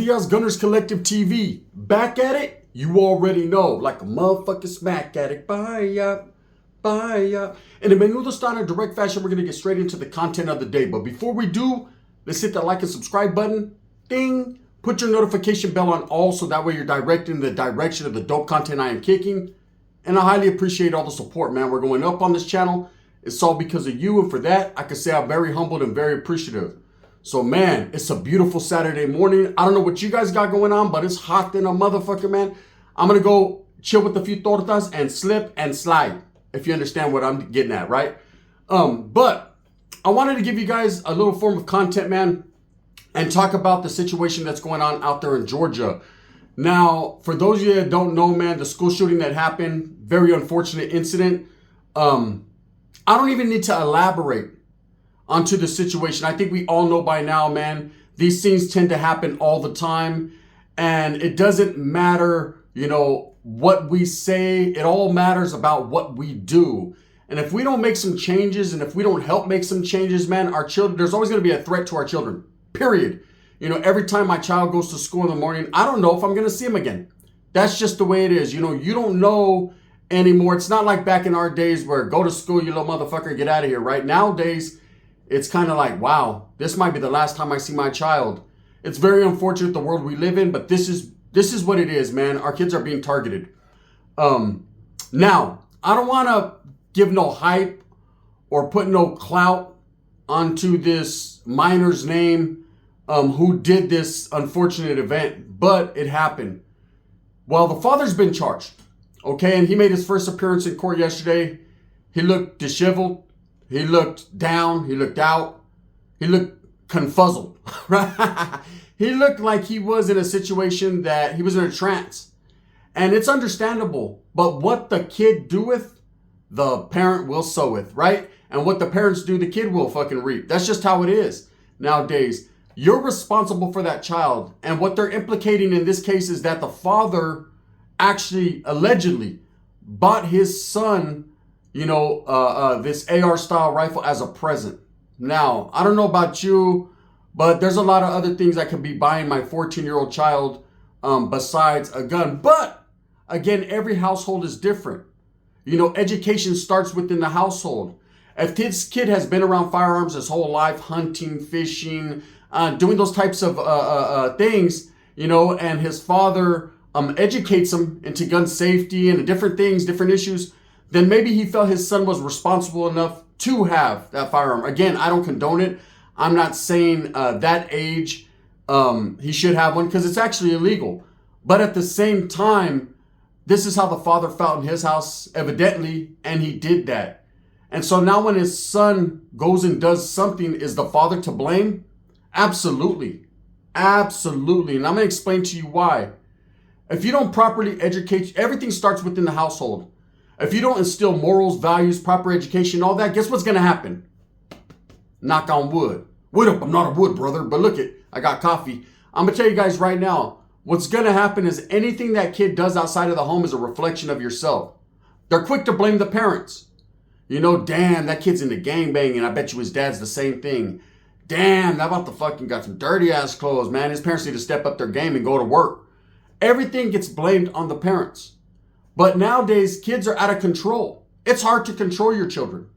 Diaz Gunners Collective TV. Back at it? You already know. Like a motherfucking smack addict. Bye. In a menudo style and direct fashion, we're going to get straight into the content of the day. But before we do, let's hit that like and subscribe button. Ding. Put your notification bell on all so that way you're directed in the direction of the dope content I am kicking. And I highly appreciate all the support, man. We're going up on this channel. It's all because of you. And for that, I can say I'm very humbled and very appreciative. So, man, it's a beautiful Saturday morning. I don't know what you guys got going on, but it's hot than a motherfucker, man. I'm going to go chill with a few tortas and slip and slide, if you understand what I'm getting at, right? But I wanted to give you guys a little form of content, man, and talk about the situation that's going on out there in Georgia. Now, for those of you that don't know, man, the school shooting that happened, very unfortunate incident. I don't even need to elaborate onto the situation. I think we all know by now, man, these things tend to happen all the time. And it doesn't matter, what we say. It all matters about what we do. And if we don't make some changes and if we don't help make some changes, man, our children, there's always going to be a threat to our children, period. Every time my child goes to school in the morning, I don't know if I'm going to see him again. That's just the way it is. You don't know anymore. It's not like back in our days where go to school, you little motherfucker, get out of here, right? Nowadays, it's kind of like, wow, this might be the last time I see my child. It's very unfortunate the world we live in, but this is what it is, man. Our kids are being targeted. Now, I don't want to give no hype or put no clout onto this minor's name who did this unfortunate event, but it happened. Well, the father's been charged, okay? And he made his first appearance in court yesterday. He looked disheveled. He looked down. He looked out. He looked confuzzled, right? He looked like he was in a situation that he was in a trance. And it's understandable. But what the kid doeth, the parent will soweth, right? And what the parents do, the kid will fucking reap. That's just how it is nowadays. You're responsible for that child. And what they're implicating in this case is that the father actually allegedly bought his son this AR style rifle as a present. Now, I don't know about you, but there's a lot of other things I could be buying my 14-year-old child besides a gun. But again, every household is different. Education starts within the household. If this kid has been around firearms his whole life, hunting, fishing, doing those types of things, and his father educates him into gun safety and different things, different issues, then maybe he felt his son was responsible enough to have that firearm. Again, I don't condone it. I'm not saying that age he should have one because it's actually illegal. But at the same time, this is how the father felt in his house, evidently, and he did that. And so now when his son goes and does something, is the father to blame? Absolutely. Absolutely. And I'm going to explain to you why. If you don't properly educate, everything starts within the household. If you don't instill morals, values, proper education, all that, guess what's going to happen? Knock on wood. Wood up, I'm not a wood, brother, but look it, I got coffee. I'm going to tell you guys right now, what's going to happen is anything that kid does outside of the home is a reflection of yourself. They're quick to blame the parents. Damn, that kid's into gangbanging. I bet you his dad's the same thing. Damn, that about the fucking got some dirty ass clothes, man. His parents need to step up their game and go to work. Everything gets blamed on the parents. But nowadays, kids are out of control. It's hard to control your children.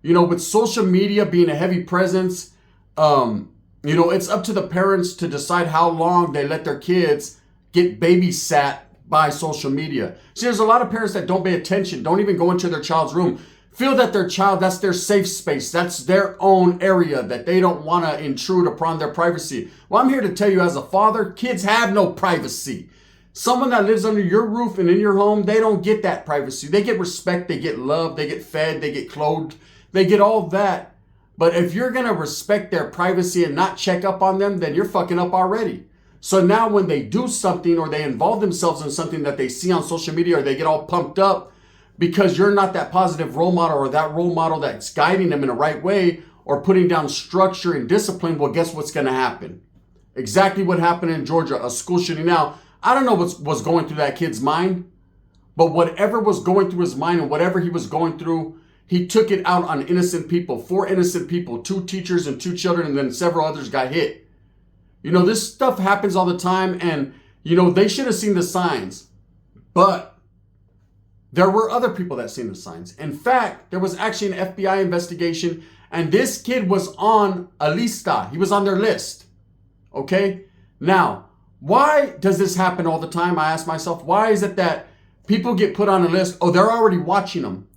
With social media being a heavy presence, it's up to the parents to decide how long they let their kids get babysat by social media. See, there's a lot of parents that don't pay attention, don't even go into their child's room, feel that their child, that's their safe space. That's their own area that they don't want to intrude upon their privacy. Well, I'm here to tell you as a father, kids have no privacy. Someone that lives under your roof and in your home, they don't get that privacy. They get respect, they get love, they get fed, they get clothed, they get all that. But if you're going to respect their privacy and not check up on them, then you're fucking up already. So now when they do something or they involve themselves in something that they see on social media or they get all pumped up because you're not that positive role model or that role model that's guiding them in the right way or putting down structure and discipline, well, guess what's going to happen? Exactly what happened in Georgia, a school shooting. Now, I don't know what was going through that kid's mind, but whatever was going through his mind and whatever he was going through, he took it out on innocent people, 4 innocent people, 2 teachers and 2 children, and then several others got hit. This stuff happens all the time, and, they should have seen the signs. But there were other people that seen the signs. In fact, there was actually an FBI investigation, and this kid was on a lista. He was on their list. Okay? Now, why does this happen all the time? I ask myself, why is it that people get put on a list? Oh, they're already watching them.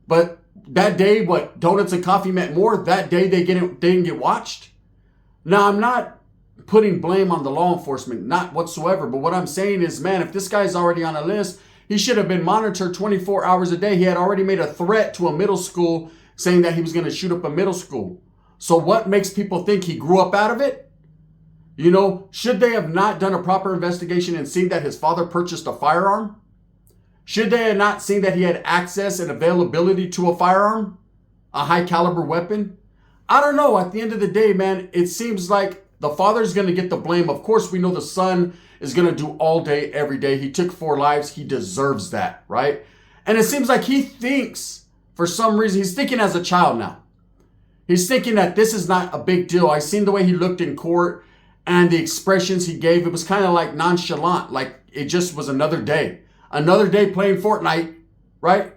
But that day, what donuts and coffee meant more, that day they didn't get watched. Now, I'm not putting blame on the law enforcement, not whatsoever. But what I'm saying is, man, if this guy's already on a list, he should have been monitored 24 hours a day. He had already made a threat to a middle school saying that he was going to shoot up a middle school. So what makes people think he grew up out of it? Should they have not done a proper investigation and seen that his father purchased a firearm? Should they have not seen that he had access and availability to a firearm? A high caliber weapon? I don't know. At the end of the day, man, it seems like the father's going to get the blame. Of course, we know the son is going to do all day, every day. He took 4 lives. He deserves that, right? And it seems like he thinks, for some reason, he's thinking as a child now. He's thinking that this is not a big deal. I seen the way he looked in court and the expressions he gave. It was kind of like nonchalant, like it just was another day. Another day playing Fortnite, right?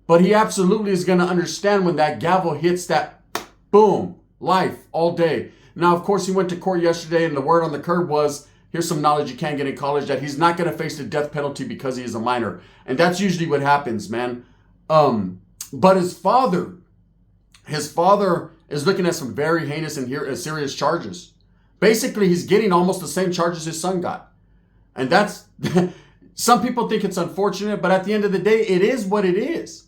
But he absolutely is going to understand when that gavel hits that boom, life all day. Now, of course, he went to court yesterday, and the word on the curb was, here's some knowledge you can't get in college, that he's not going to face the death penalty because he is a minor. And that's usually what happens, man. But his father is looking at some very heinous and serious charges. Basically, he's getting almost the same charges his son got. And that's, some people think it's unfortunate, but at the end of the day, it is what it is.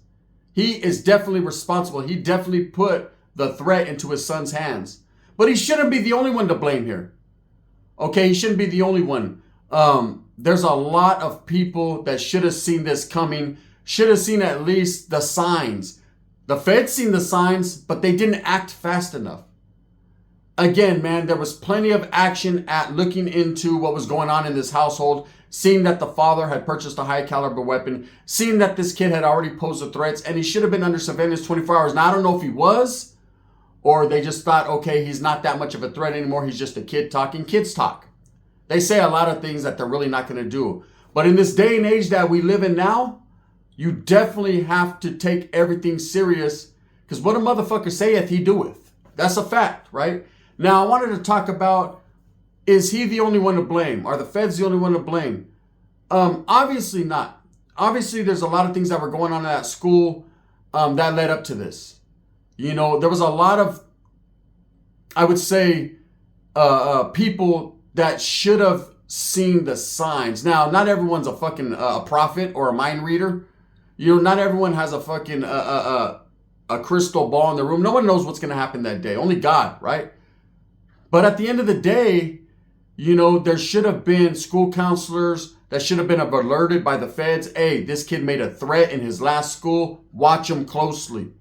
He is definitely responsible. He definitely put the threat into his son's hands. But he shouldn't be the only one to blame here. Okay, he shouldn't be the only one. There's a lot of people that should have seen this coming, should have seen at least the signs. The feds seen the signs, but they didn't act fast enough. Again, man, there was plenty of action at looking into what was going on in this household, seeing that the father had purchased a high caliber weapon, seeing that this kid had already posed the threats, and he should have been under surveillance 24 hours. Now, I don't know if he was, or they just thought, okay, he's not that much of a threat anymore. He's just a kid talking. Kids talk. They say a lot of things that they're really not going to do. But in this day and age that we live in now, you definitely have to take everything serious, because what a motherfucker saith, he doeth. That's a fact, right? Now, I wanted to talk about, is he the only one to blame? Are the feds the only one to blame? Obviously not. Obviously, there's a lot of things that were going on at school that led up to this. There was a lot of, I would say, people that should have seen the signs. Now, not everyone's a fucking a prophet or a mind reader. Not everyone has a fucking a crystal ball in the room. No one knows what's going to happen that day. Only God, right? But at the end of the day, there should have been school counselors that should have been alerted by the feds. Hey, this kid made a threat in his last school. Watch him closely.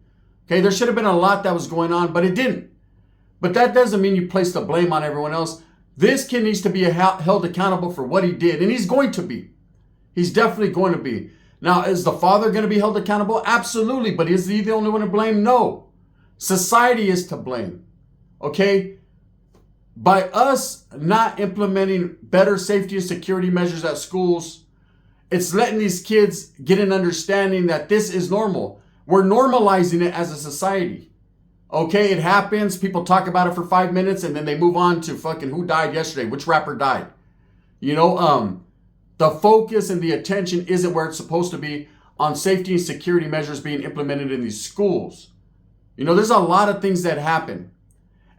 Okay, there should have been a lot that was going on, but it didn't. But that doesn't mean you place the blame on everyone else. This kid needs to be held accountable for what he did, and he's going to be. He's definitely going to be. Now, is the father going to be held accountable? Absolutely, but is he the only one to blame? No. Society is to blame. Okay? By us not implementing better safety and security measures at schools, it's letting these kids get an understanding that this is normal. We're normalizing it as a society. Okay, it happens. People talk about it for 5 minutes and then they move on to fucking who died yesterday, which rapper died. The focus and the attention isn't where it's supposed to be on safety and security measures being implemented in these schools. There's a lot of things that happen.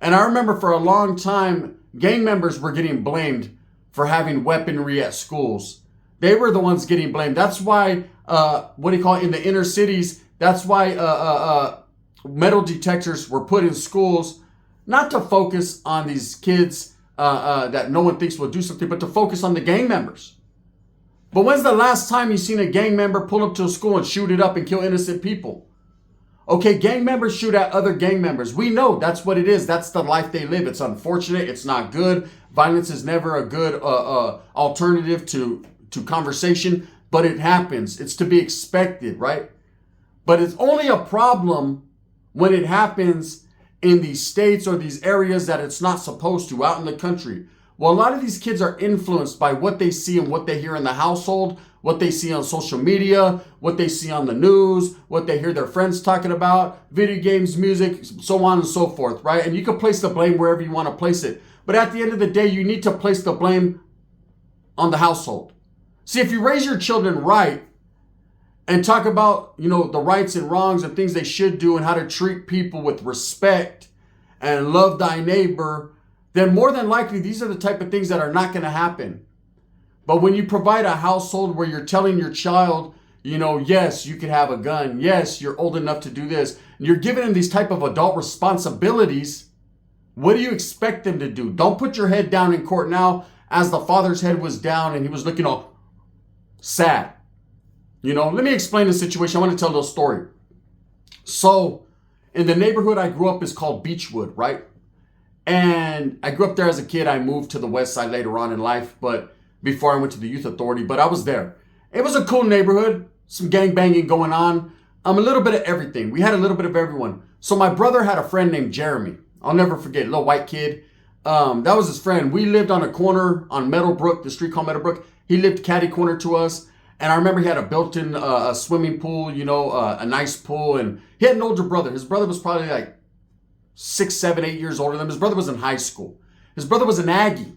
And I remember for a long time, gang members were getting blamed for having weaponry at schools. They were the ones getting blamed. That's why, in the inner cities, that's why metal detectors were put in schools, not to focus on these kids that no one thinks will do something, but to focus on the gang members. But when's the last time you seen a gang member pull up to a school and shoot it up and kill innocent people? Okay, gang members shoot at other gang members. We know that's what it is. That's the life they live. It's unfortunate. It's not good. Violence is never a good alternative to conversation, but it happens. It's to be expected, right? But it's only a problem when it happens in these states or these areas that it's not supposed to, out in the country. Well, a lot of these kids are influenced by what they see and what they hear in the household, what they see on social media, what they see on the news, what they hear their friends talking about, video games, music, so on and so forth, right? And you can place the blame wherever you want to place it. But at the end of the day, you need to place the blame on the household. See, if you raise your children right and talk about, the rights and wrongs and things they should do and how to treat people with respect and love thy neighbor, then more than likely, these are the type of things that are not going to happen. But when you provide a household where you're telling your child, yes, you can have a gun. Yes, you're old enough to do this. And you're giving them these type of adult responsibilities. What do you expect them to do? Don't put your head down in court now as the father's head was down and he was looking all sad. Let me explain the situation. I want to tell a little story. So in the neighborhood I grew up is called Beechwood, right? And I grew up there as a kid. I moved to the west side later on in life, but before I went to the youth authority, but I was there. It was a cool neighborhood, some gang banging going on. A little bit of everything. We had a little bit of everyone. So my brother had a friend named Jeremy. I'll never forget, little white kid. That was his friend. We lived on a corner on Meadowbrook, the street called Meadowbrook. He lived catty corner to us. And I remember he had a built-in a swimming pool, a nice pool. And he had an older brother. His brother was probably like 6, 7, 8 years older than him. His brother was in high school. His brother was an Aggie.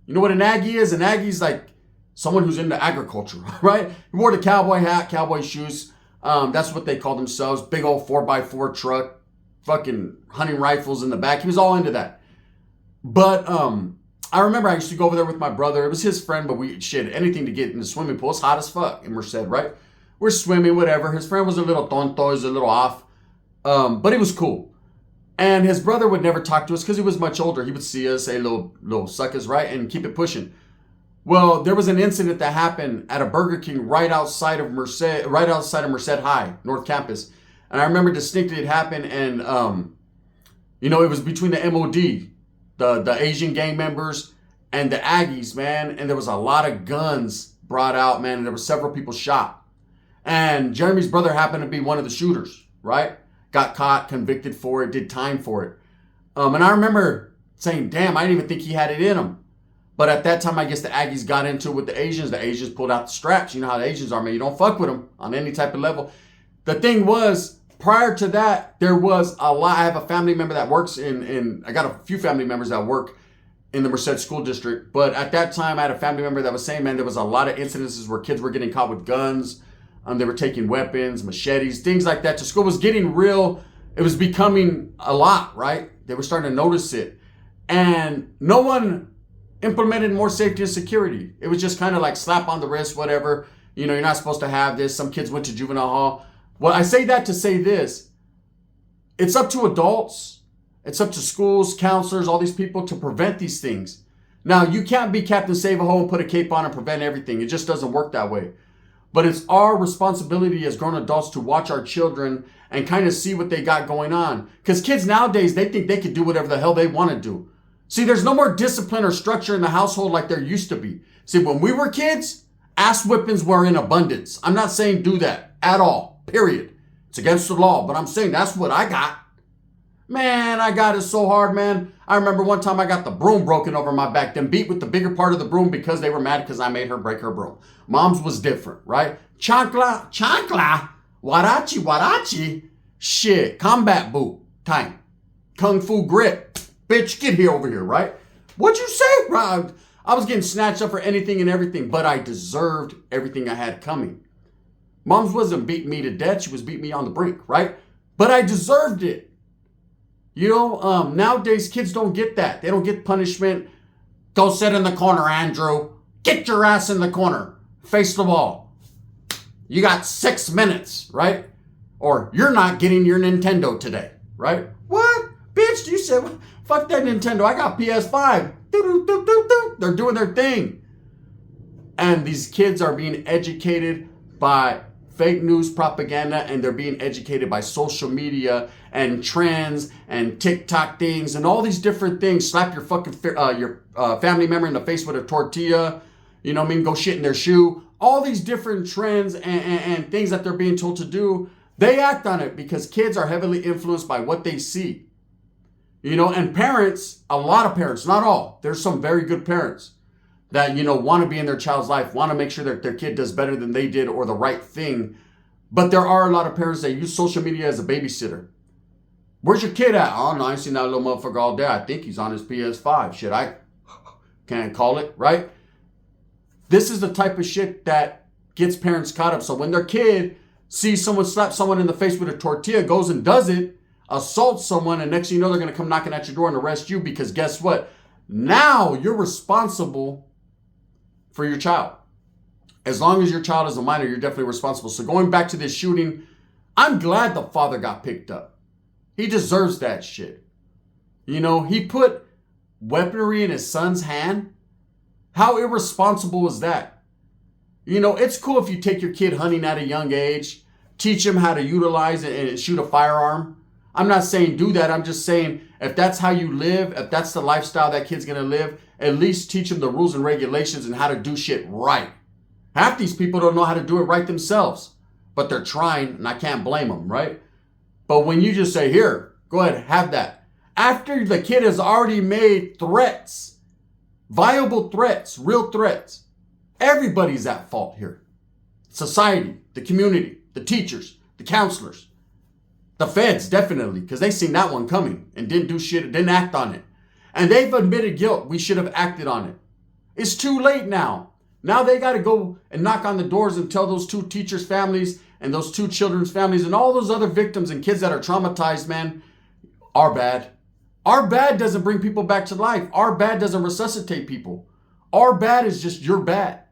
You know what an Aggie is? An Aggie's like someone who's into agriculture, right? He wore the cowboy hat, cowboy shoes. That's what they called themselves. Big old 4x4 truck, fucking hunting rifles in the back. He was all into that. But I remember I used to go over there with my brother. It was his friend, but anything to get in the swimming pool. It's hot as fuck in Merced, right? We're swimming, whatever. His friend was a little tonto, he was a little off. But he was cool. And his brother would never talk to us because he was much older. He would see us, say little suckers, right? And keep it pushing. Well, there was an incident that happened at a Burger King right outside of Merced High, North Campus. And I remember distinctly it happened. And, it was between the MOD, the Asian gang members, and the Aggies, man. And there was a lot of guns brought out, man. And there were several people shot. And Jeremy's brother happened to be one of the shooters, right? Got caught, convicted for it, did time for it. And I remember saying, damn, I didn't even think he had it in him. But at that time, I guess the Aggies got into it with the Asians. The Asians pulled out the straps. You know how the Asians are, man. You don't fuck with them on any type of level. The thing was, prior to that, there was a lot. I have a family member that works I got a few family members that work in the Merced School District. But at that time, I had a family member that was saying, man, there was a lot of incidences where kids were getting caught with guns. They were taking weapons, machetes, things like that to school. It was getting real. It was becoming a lot, right? They were starting to notice it. And no one implemented more safety and security. It was just kind of like slap on the wrist, whatever. You're not supposed to have this. Some kids went to juvenile hall. Well, I say that to say this. It's up to adults. It's up to schools, counselors, all these people to prevent these things. Now, you can't be Captain Save-A-Ho and put a cape on and prevent everything. It just doesn't work that way. But it's our responsibility as grown adults to watch our children and kind of see what they got going on. Because kids nowadays, they think they can do whatever the hell they want to do. See, there's no more discipline or structure in the household like there used to be. See, when we were kids, ass whippings were in abundance. I'm not saying do that at all, period. It's against the law, but I'm saying that's what I got. Man, I got it so hard, man. I remember one time I got the broom broken over my back, then beat with the bigger part of the broom because they were mad because I made her break her broom. Mom's was different, right? Chancla, warachi. Shit, combat boot time. Kung fu grip. Bitch, get here over here, right? What'd you say? Right? I was getting snatched up for anything and everything, but I deserved everything I had coming. Mom's wasn't beating me to death. She was beating me on the brink, right? But I deserved it. Nowadays, kids don't get that. They don't get punishment. Go sit in the corner, Andrew. Get your ass in the corner. Face the wall. You got 6 minutes, right? Or you're not getting your Nintendo today, right? What? Bitch, you said, fuck that Nintendo. I got PS5. They're doing their thing. And these kids are being educated by fake news propaganda, and they're being educated by social media and trends and TikTok things and all these different things. Slap your fucking family member in the face with a tortilla. You know what I mean? Go shit in their shoe. All these different trends and things that they're being told to do. They act on it because kids are heavily influenced by what they see. You know, and parents, a lot of parents, not all, there's some very good parents that, you know, want to be in their child's life, want to make sure that their kid does better than they did or the right thing. But there are a lot of parents that use social media as a babysitter. Where's your kid at? Oh, no, I ain't seen that little motherfucker all day. I think he's on his PS5. Shit, I can't call it, right? This is the type of shit that gets parents caught up. So when their kid sees someone slap someone in the face with a tortilla, goes and does it, assaults someone, and next thing you know, they're going to come knocking at your door and arrest you because guess what? Now you're responsible for your child. As long as your child is a minor, you're definitely responsible. So going back to this shooting, I'm glad the father got picked up. He deserves that shit. You know, he put weaponry in his son's hand. How irresponsible is that? You know, it's cool if you take your kid hunting at a young age, teach him how to utilize it and shoot a firearm. I'm not saying do that. I'm just saying if that's how you live, if that's the lifestyle that kid's going to live, at least teach him the rules and regulations and how to do shit right. Half these people don't know how to do it right themselves, but they're trying, and I can't blame them, right? But when you just say, here, go ahead, have that. After the kid has already made threats, viable threats, real threats, everybody's at fault here. Society, the community, the teachers, the counselors, the feds, definitely, because they seen that one coming and didn't do shit, didn't act on it. And they've admitted guilt. We should have acted on it. It's too late now. Now they got to go and knock on the doors and tell those two teachers' families and those two children's families and all those other victims and kids that are traumatized, man, our bad. Our bad doesn't bring people back to life. Our bad doesn't resuscitate people. Our bad is just your bad.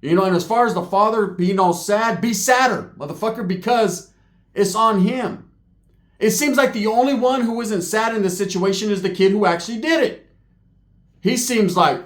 You know, and as far as the father being all sad, be sadder, motherfucker, because it's on him. It seems like the only one who isn't sad in this situation is the kid who actually did it. He seems like,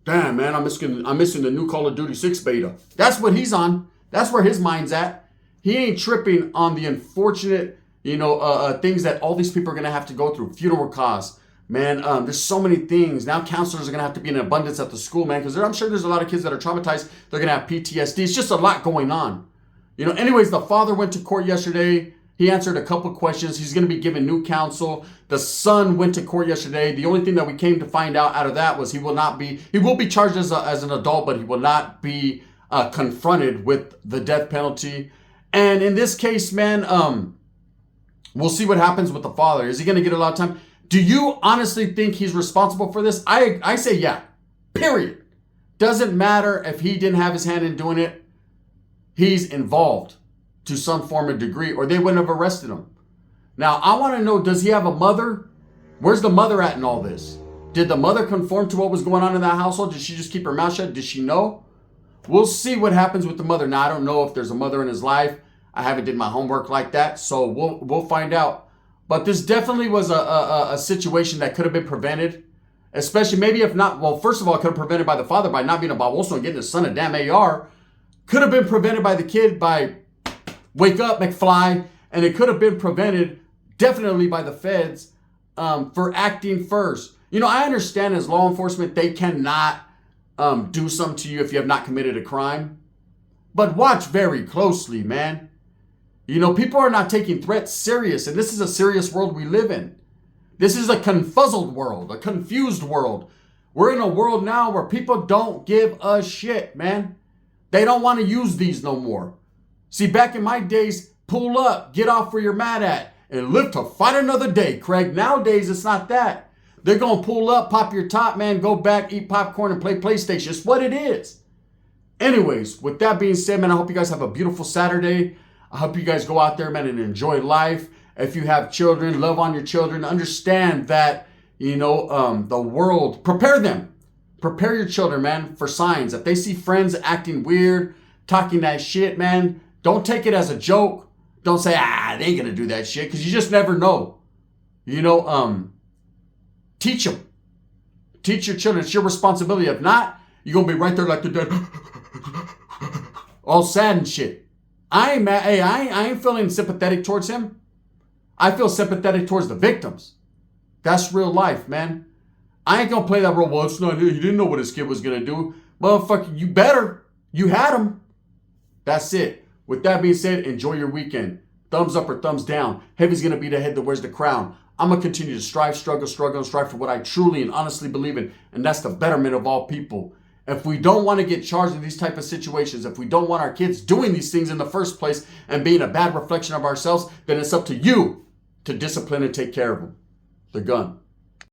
damn, man, I'm missing the new Call of Duty 6 beta. That's what he's on. That's where his mind's at. He ain't tripping on the unfortunate, things that all these people are going to have to go through. Funeral costs. Man, there's so many things. Now counselors are going to have to be in abundance at the school, man, because I'm sure there's a lot of kids that are traumatized. They're going to have PTSD. It's just a lot going on. You know, anyways, the father went to court yesterday. He answered a couple questions. He's going to be given new counsel. The son went to court yesterday. The only thing that we came to find out of that was he will be charged as an adult, but he will not be confronted with the death penalty. And in this case, man, we'll see what happens with the father. Is he going to get a lot of time? Do you honestly think he's responsible for this? I say yeah, period. Doesn't matter if he didn't have his hand in doing it. He's involved to some form of degree, or they wouldn't have arrested him. Now, I want to know, does he have a mother? Where's the mother at in all this? Did the mother conform to what was going on in that household? Did she just keep her mouth shut? Did she know? We'll see what happens with the mother. Now, I don't know if there's a mother in his life. I haven't did my homework like that, so we'll find out. But this definitely was a situation that could have been prevented, especially maybe if not, well, first of all, it could have been prevented by the father by not being a baboso and getting his son a damn AR. Could have been prevented by the kid by wake up, McFly, and it could have been prevented definitely by the feds for acting first. You know, I understand as law enforcement, they cannot do something to you if you have not committed a crime. But watch very closely, man. You know, people are not taking threats serious, and this is a serious world we live in. This is a confuzzled world, a confused world. We're in a world now where people don't give a shit, man. They don't want to use these no more. See, back in my days, pull up, get off where you're mad at, and live to fight another day, Craig. Nowadays, it's not that. They're going to pull up, pop your top, man, go back, eat popcorn, and play PlayStation. It's what it is. Anyways, with that being said, man, I hope you guys have a beautiful Saturday. I hope you guys go out there, man, and enjoy life. If you have children, love on your children. Understand that, the world, prepare them. Prepare your children, man, for signs. If they see friends acting weird, talking that shit, man, don't take it as a joke. Don't say, they ain't going to do that shit, because you just never know. Teach them. Teach your children. It's your responsibility. If not, you're going to be right there like the dead, all sad and shit. I ain't mad. Hey, I ain't feeling sympathetic towards him. I feel sympathetic towards the victims. That's real life, man. I ain't going to play that role. Well, it's not, he didn't know what his kid was going to do. Motherfucker, you better. You had him. That's it. With that being said, enjoy your weekend. thumbs up or thumbs down. Heavy's going to be the head that wears the crown. I'm going to continue to strive, struggle, and strive for what I truly and honestly believe in, and that's the betterment of all people. If we don't want to get charged in these type of situations, if we don't want our kids doing these things in the first place and being a bad reflection of ourselves, then it's up to you to discipline and take care of them. The gun.